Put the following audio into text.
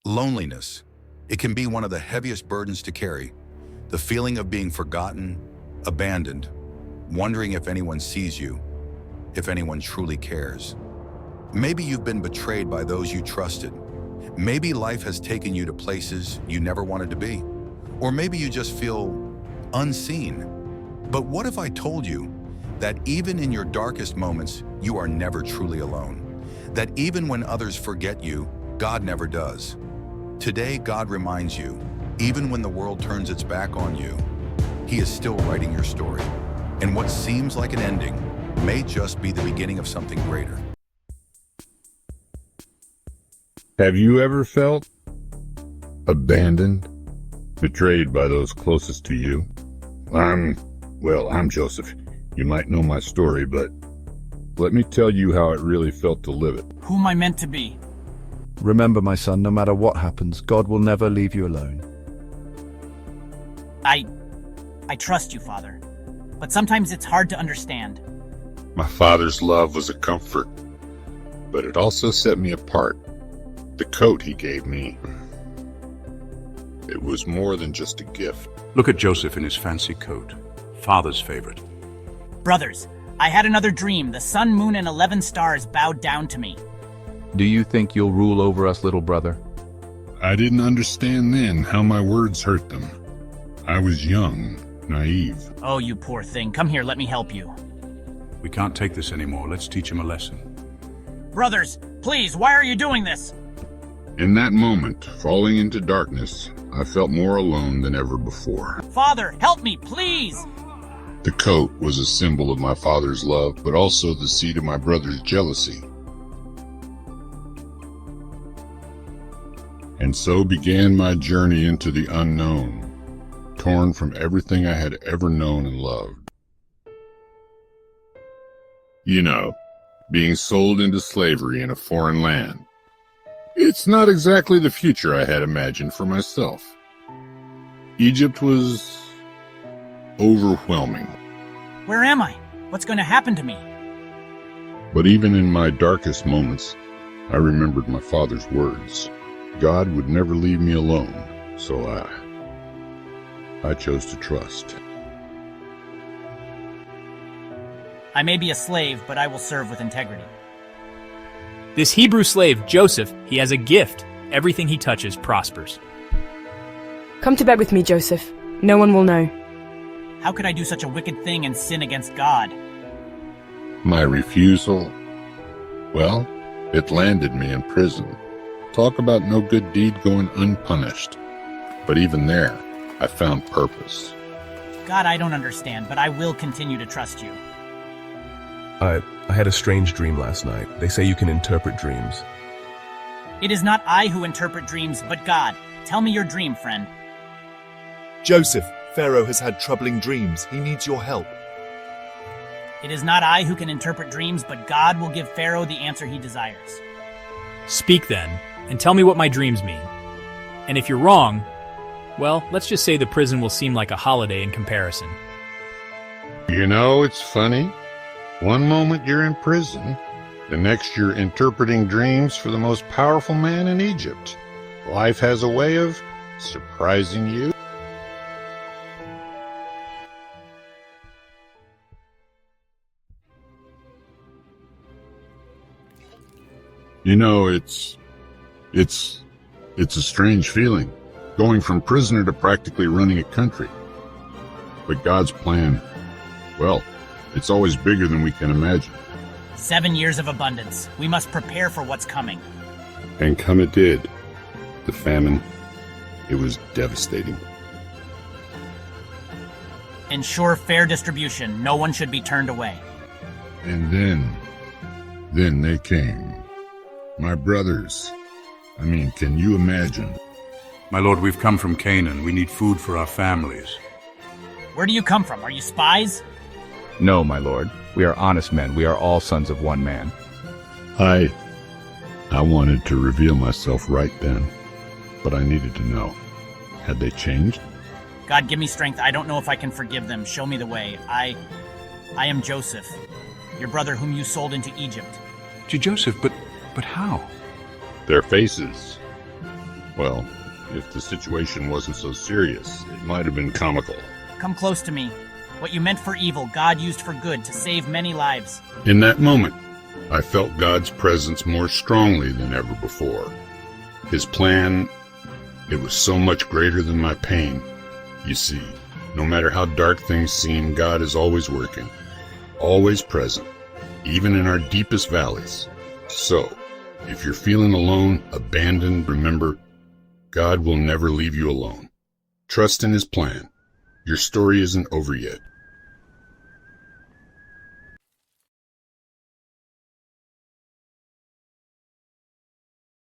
Loneliness. It can be one of the heaviest burdens to carry. The feeling of being forgotten, abandoned, wondering if anyone sees you, if anyone truly cares. Maybe you've been betrayed by those you trusted. Maybe life has taken you to places you never wanted to be. Or maybe you just feel unseen. But what if I told you that even in your darkest moments, you are never truly alone? That even when others forget you, God never does. Today, God reminds you, even when the world turns its back on you, He is still writing your story. And what seems like an ending may just be the beginning of something greater. Have you ever felt abandoned, betrayed by those closest to you? I'm Joseph. You might know my story, but let me tell you how it really felt to live it. Who am I meant to be? Remember, my son, no matter what happens, God will never leave you alone. I trust you, Father. But sometimes it's hard to understand. My father's love was a comfort, but it also set me apart. The coat he gave me, it was more than just a gift. Look at Joseph in his fancy coat, father's favorite. Brothers, I had another dream. The sun, moon, and 11 stars bowed down to me. Do you think you'll rule over us, little brother? I didn't understand then how my words hurt them. I was young, naive. Oh, you poor thing. Come here, let me help you. We can't take this anymore. Let's teach him a lesson. Brothers, please, why are you doing this? In that moment, falling into darkness, I felt more alone than ever before. Father, help me, please! The coat was a symbol of my father's love, but also the seed of my brother's jealousy. And so began my journey into the unknown, torn from everything I had ever known and loved. You know, being sold into slavery in a foreign land. It's not exactly the future I had imagined for myself. Egypt was overwhelming. Where am I? What's going to happen to me? But even in my darkest moments, I remembered my father's words. God would never leave me alone, so I chose to trust. I may be a slave, but I will serve with integrity. This Hebrew slave, Joseph, he has a gift. Everything he touches prospers. Come to bed with me, Joseph. No one will know. How could I do such a wicked thing and sin against God? My refusal, well, it landed me in prison. Talk about no good deed going unpunished. But even there, I found purpose. God, I don't understand, but I will continue to trust you. I had a strange dream last night. They say you can interpret dreams. It is not I who interpret dreams, but God. Tell me your dream, friend. Joseph, Pharaoh has had troubling dreams. He needs your help. It is not I who can interpret dreams, but God will give Pharaoh the answer he desires. Speak then, and tell me what my dreams mean. And if you're wrong, well, let's just say the prison will seem like a holiday in comparison. You know, it's funny. One moment you're in prison, the next you're interpreting dreams for the most powerful man in Egypt. Life has a way of surprising you. You know, it's a strange feeling, going from prisoner to practically running a country. But God's plan, well, it's always bigger than we can imagine. 7 years of abundance. We must prepare for what's coming. And come it did. The famine, it was devastating. Ensure fair distribution. No one should be turned away. And then they came. My brothers. I mean, can you imagine? My lord, we've come from Canaan. We need food for our families. Where do you come from? Are you spies? No, my lord. We are honest men. We are all sons of one man. I wanted to reveal myself right then, but I needed to know. Had they changed? God, give me strength. I don't know if I can forgive them. Show me the way. I am Joseph, your brother whom you sold into Egypt. Joseph, but how? Their faces. Well, if the situation wasn't so serious, it might have been comical. Come close to me. What you meant for evil, God used for good to save many lives. In that moment, I felt God's presence more strongly than ever before. His plan, it was so much greater than my pain. You see, no matter how dark things seem, God is always working, always present, even in our deepest valleys. So, if you're feeling alone, abandoned, remember, God will never leave you alone. Trust in His plan. Your story isn't over yet.